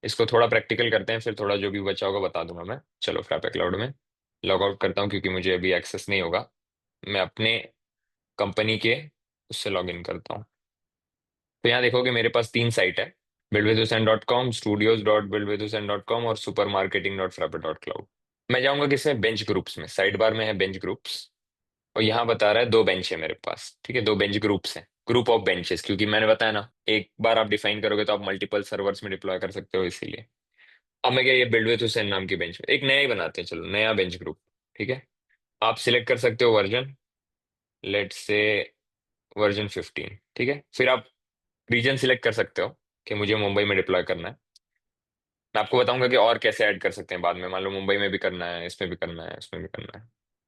इसको थोड़ा प्रैक्टिकल करते हैं, फिर थोड़ा जो भी बचा होगा बता दूंगा मैं। चलो फ्रैपे क्लाउड में लॉग आउट करता हूँ क्योंकि मुझे अभी एक्सेस नहीं होगा। मैं अपने कंपनी के उससे लॉग इन करता हूँ। तो यहाँ देखोगे मेरे पास तीन साइट है, buildwithhussain.com, studios.buildwithhussain.com और supermarketing.frappe.cloud। मैं जाऊंगा किसमें, बेंच ग्रुप्स में। साइड बार में है बेंच ग्रुप्स, और यहाँ बता रहा है दो बेंच है मेरे पास, ठीक है, दो बेंच ग्रुप्स हैं, ग्रुप ऑफ बेंचेस, क्योंकि मैंने बताया ना एक बार आप डिफाइन करोगे तो आप मल्टीपल सर्वर्स में डिप्लॉय कर सकते हो, इसीलिए। अब मैं क्या, ये बिल्ड विथ हुसैन नाम की बेंच में एक नया ही बनाते हैं, चलो नया बेंच ग्रुप। ठीक है, आप सिलेक्ट कर सकते हो वर्जन, लेट से वर्जन 15। ठीक है, फिर आप रीजन सिलेक्ट कर सकते हो कि मुझे मुंबई में डिप्लॉय करना है। मैं आपको बताऊंगा कि और कैसे ऐड कर सकते हैं बाद में, मान लो मुंबई में भी करना है, इसमें भी करना है, इसमें भी करना है।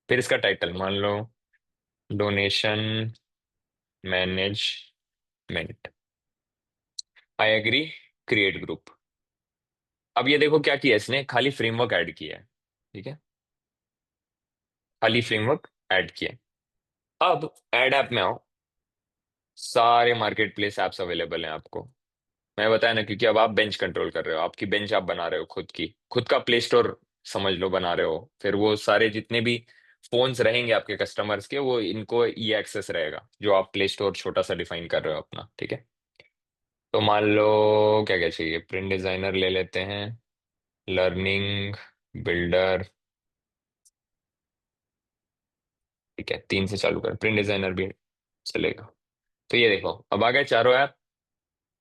फिर इसका टाइटल मान लो donation management, I agree, create group. अब ये देखो क्या किया इसने, खाली फ्रेमवर्क ऐड किया है। ठीक है, खाली फ्रेमवर्क ऐड किया है। अब ऐड ऐप में आओ, सारे मार्केट प्लेस एप्स अवेलेबल हैं आपको। मैं बताया ना, क्योंकि अब आप बेंच कंट्रोल कर रहे हो, आपकी बेंच आप बना रहे हो खुद की, खुद का प्ले स्टोर समझ लो बना रहे हो। फिर वो सारे जितने भी फोन्स रहेंगे आपके कस्टमर्स के, वो इनको ये एक्सेस रहेगा जो आप प्ले स्टोर छोटा सा डिफाइन कर रहे हो अपना। ठीक है, तो मान लो क्या क्या चाहिए, प्रिंट डिजाइनर ले लेते हैं, लर्निंग बिल्डर। ठीक है, तीन से चालू कर, प्रिंट डिजाइनर भी चलेगा। तो ये देखो अब आ गए चारों ऐप।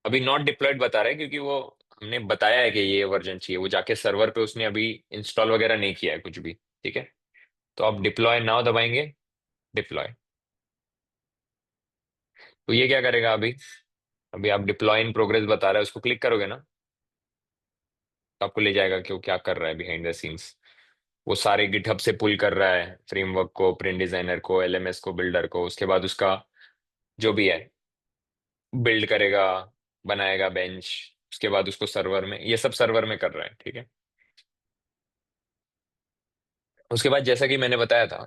अभी नॉट डिप्लॉयड बता रहा है क्योंकि वो हमने बताया है कि ये वर्जन चाहिए, वो जाके सर्वर पे उसने अभी इंस्टॉल वगैरह नहीं किया है कुछ भी। ठीक है, तो आप डिप्लॉय नाउ दबाएंगे, डिप्लॉय। तो ये क्या करेगा अभी, अभी आप डिप्लॉय इन प्रोग्रेस बता रहा है, उसको क्लिक करोगे ना तो आपको ले जाएगा कि वो क्या कर रहा है बिहाइंड द सीन्स। वो सारे गिटहब से पुल कर रहा है फ्रेमवर्क को, प्रिंट डिजाइनर को, एलएमएस को, बिल्डर को, उसके बाद उसका जो भी है बिल्ड करेगा, बनाएगा बेंच, उसके बाद उसको सर्वर में, ये सब सर्वर में कर रहा है। ठीक है, उसके बाद जैसा कि मैंने बताया था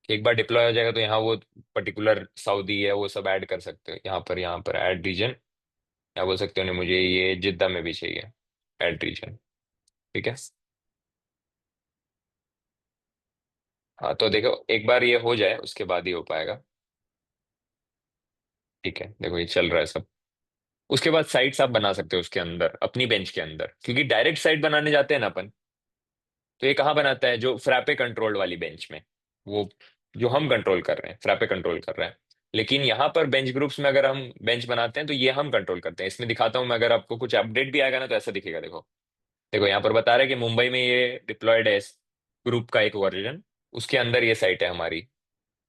कि एक बार डिप्लॉय हो जाएगा तो यहाँ वो पर्टिकुलर सऊदी है वो सब ऐड कर सकते हो, यहाँ पर ऐड रीजन, या बोल सकते हो नहीं मुझे ये जिद्दा में भी चाहिए, ऐड रीजन। ठीक है, हाँ तो देखो एक बार ये हो जाए उसके बाद ही हो पाएगा। ठीक है, देखो ये चल रहा है सब। उसके बाद साइट्स आप बना सकते हो उसके अंदर, अपनी बेंच के अंदर, क्योंकि डायरेक्ट साइट बनाने जाते हैं ना अपन, तो ये कहाँ बनाता है, जो फ्रैपे कंट्रोल्ड वाली बेंच में, वो जो हम कंट्रोल कर रहे हैं, फ्रैपे कंट्रोल कर रहे हैं। लेकिन यहाँ पर बेंच ग्रुप्स में अगर हम बेंच बनाते हैं तो ये हम कंट्रोल करते हैं। इसमें दिखाता हूँ मैं, अगर आपको कुछ अपडेट भी आएगा ना तो ऐसा दिखेगा, देखो। देखो यहाँ पर बता रहा है कि मुंबई में ये डिप्लॉयड है इस ग्रुप का एक वर्जन, उसके अंदर ये साइट है हमारी।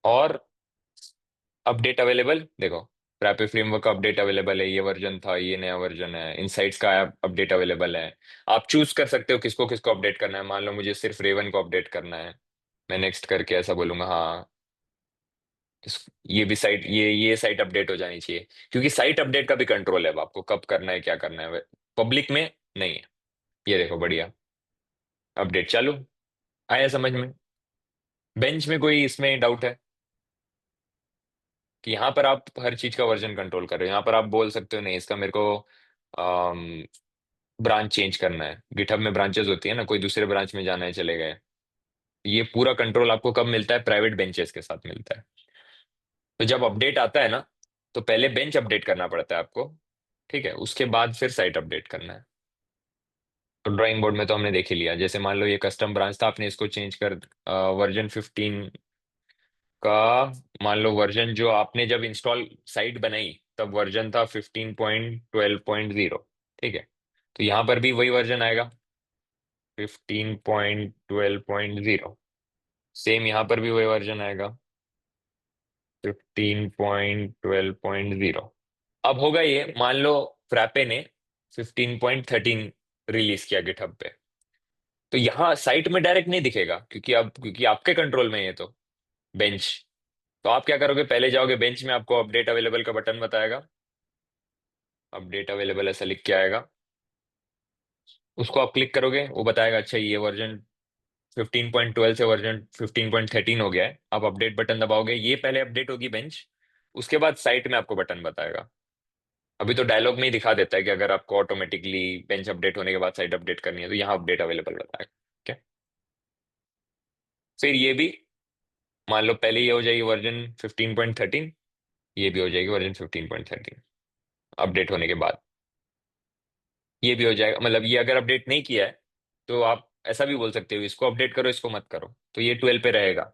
और अपडेट अवेलेबल देखो, रैपिड फ्रेमवर्क का अपडेट अवेलेबल है, ये वर्जन था, ये नया वर्जन है, इनसाइट्स का अपडेट अवेलेबल है। आप चूज कर सकते हो किसको किसको अपडेट करना है। मान लो मुझे सिर्फ रेवन को अपडेट करना है, मैं नेक्स्ट करके ऐसा बोलूंगा, हाँ ये भी साइट, ये साइट अपडेट हो जानी चाहिए, क्योंकि साइट अपडेट का भी कंट्रोल है अब आपको, कब करना है क्या करना है, पब्लिक में नहीं है। ये देखो बढ़िया, अपडेट चालू, आया समझ में। बेंच में कोई इसमें डाउट है कि यहाँ पर आप हर चीज का वर्जन कंट्रोल कर रहे हो, यहाँ पर आप बोल सकते हो नहीं इसका मेरे को ब्रांच चेंज करना है, गिटहब में ब्रांचेस होती है ना, कोई दूसरे ब्रांच में जाना है चले गए। ये पूरा कंट्रोल आपको कब मिलता है, प्राइवेट बेंचेस के साथ मिलता है। तो जब अपडेट आता है ना, तो पहले बेंच अपडेट करना पड़ता है आपको, ठीक है, उसके बाद फिर साइट अपडेट करना है। तो ड्राइंग बोर्ड में तो हमने देख ही लिया, जैसे मान लो ये कस्टम ब्रांच था, आपने इसको चेंज कर वर्जन 15 का, मान लो वर्जन जो आपने जब इंस्टॉल साइट बनाई तब वर्जन था 15.12.0। ठीक है, तो यहाँ पर भी वही वर्जन आएगा, 15.12.0। सेम यहाँ पर भी वही वर्जन आएगा, 15.12.0। अब होगा ये, मान लो फ्रैपे ने 15.13 रिलीज किया गिटहब पे, तो यहाँ साइट में डायरेक्ट नहीं दिखेगा, क्योंकि अब क्योंकि आपके कंट्रोल में है ये तो बेंच। तो आप क्या करोगे, पहले जाओगे बेंच में, आपको अपडेट अवेलेबल का बटन बताएगा, अपडेट अवेलेबल ऐसा लिख के आएगा, उसको आप क्लिक करोगे, वो बताएगा अच्छा ये वर्जन 15.12 से वर्जन 15.13 हो गया है। आप अपडेट बटन दबाओगे, ये पहले अपडेट होगी बेंच, उसके बाद साइट में आपको बटन बताएगा, अभी तो डायलॉग में ही दिखा देता है कि अगर आपको ऑटोमेटिकली बेंच अपडेट होने के बाद साइट अपडेट करनी है तो यहाँ अपडेट अवेलेबल बताएगा। ठीक है। फिर ये भी मान लो पहले ये हो जाएगी वर्जन 15.13, ये भी हो जाएगी वर्जन 15.13 अपडेट होने के बाद। ये भी हो जाएगा, मतलब ये अगर अपडेट नहीं किया है तो आप ऐसा भी बोल सकते हो इसको अपडेट करो इसको मत करो, तो ये 12 पे रहेगा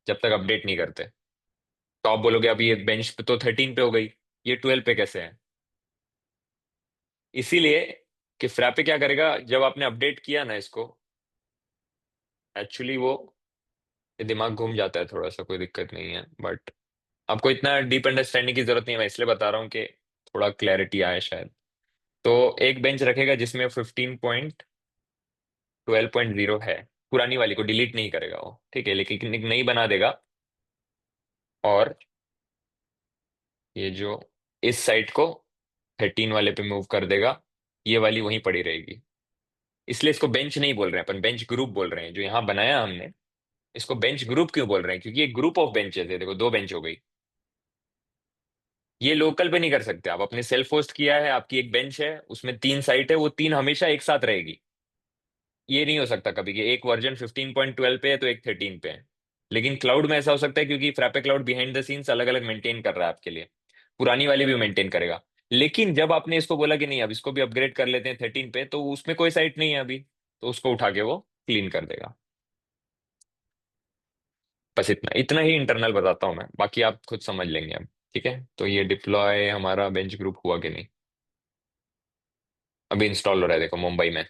जब तक अपडेट नहीं करते। तो आप बोलोगे अभी ये बेंच पे तो 13 पे हो गई, ये 12 पे कैसे है? इसीलिए कि फ्रैपे क्या करेगा जब आपने अपडेट किया ना इसको, एक्चुअली वो, ये दिमाग घूम जाता है थोड़ा सा, कोई दिक्कत नहीं है, बट आपको इतना डीप अंडरस्टैंडिंग की जरूरत नहीं है, मैं इसलिए बता रहा हूँ कि थोड़ा क्लैरिटी आए शायद। तो एक बेंच रखेगा जिसमें 15.12.0 है, पुरानी वाली को डिलीट नहीं करेगा वो, ठीक है, लेकिन एक नई बना देगा। और ये जो इस साइट को 13 वाले पे मूव कर देगा, ये वाली वहीं पड़ी रहेगी। इसलिए इसको बेंच नहीं बोल रहे हैं अपन, बेंच ग्रुप बोल रहे हैं जो यहाँ बनाया हमने। इसको बेंच ग्रुप क्यों बोल रहे हैं? क्योंकि एक ग्रुप ऑफ बेंचेस है, देखो दो बेंच हो गई। ये लोकल पे नहीं कर सकते आप, अपने सेल्फ होस्ट किया है, आपकी एक बेंच है उसमें तीन साइट है, वो तीन हमेशा एक साथ रहेगी। ये नहीं हो सकता कभी कि एक वर्जन 15.12 पे है तो एक 13 पे है। लेकिन क्लाउड में ऐसा हो सकता है क्योंकि frappe cloud behind the scenes अलग अलग मेंटेन कर रहा है आपके लिए, पुरानी वाली भी मेंटेन करेगा। लेकिन जब आपने इसको बोला कि नहीं अब इसको भी अपग्रेड कर लेते हैं 13 पे, तो उसमें कोई साइट नहीं है अभी, तो उसको उठा के वो क्लीन कर देगा। बस इतना इतना ही इंटरनल बताता हूँ मैं, बाकी आप खुद समझ लेंगे अब। ठीक है, तो ये डिप्लॉय हमारा बेंच ग्रुप हुआ कि नहीं? अभी इंस्टॉल हो रहा है, देखो मुंबई में,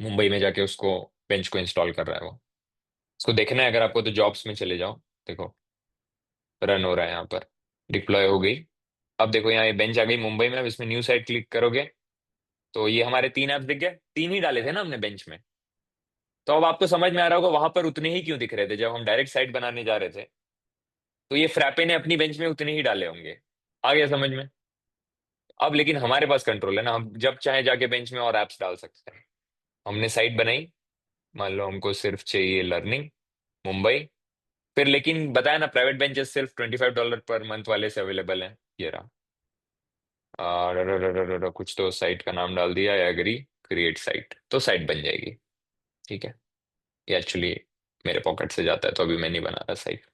मुंबई में जाके उसको बेंच को इंस्टॉल कर रहा है वो। उसको देखना है अगर आपको तो जॉब्स में चले जाओ, देखो रन हो रहा है यहाँ पर, डिप्लॉय हो गई। अब देखो यहाँ ये बेंच आ गई मुंबई में, अब इसमें न्यू साइट क्लिक करोगे तो ये हमारे तीन ऐप्स दिख गए, तीन ही डाले थे ना हमने बेंच में। तो अब आपको समझ में आ रहा होगा वहां पर उतने ही क्यों दिख रहे थे जब हम डायरेक्ट साइट बनाने जा रहे थे। तो ये फ्रैपे ने अपनी बेंच में उतने ही डाले होंगे। आ गया समझ में? अब लेकिन हमारे पास कंट्रोल है ना, हम जब चाहे जाके बेंच में और एप्स डाल सकते हैं। हमने साइट बनाई, मान लो हमको सिर्फ चाहिए लर्निंग मुंबई, फिर लेकिन बताया ना प्राइवेट बेंचेस सिर्फ $25 पर मंथ वाले से अवेलेबल है, ये रहा। कुछ तो साइट का नाम डाल दिया, एग्री, क्रिएट साइट, तो साइट बन जाएगी। ठीक है, ये एक्चुअली मेरे पॉकेट से जाता है तो अभी मैं नहीं बना रहा साइट।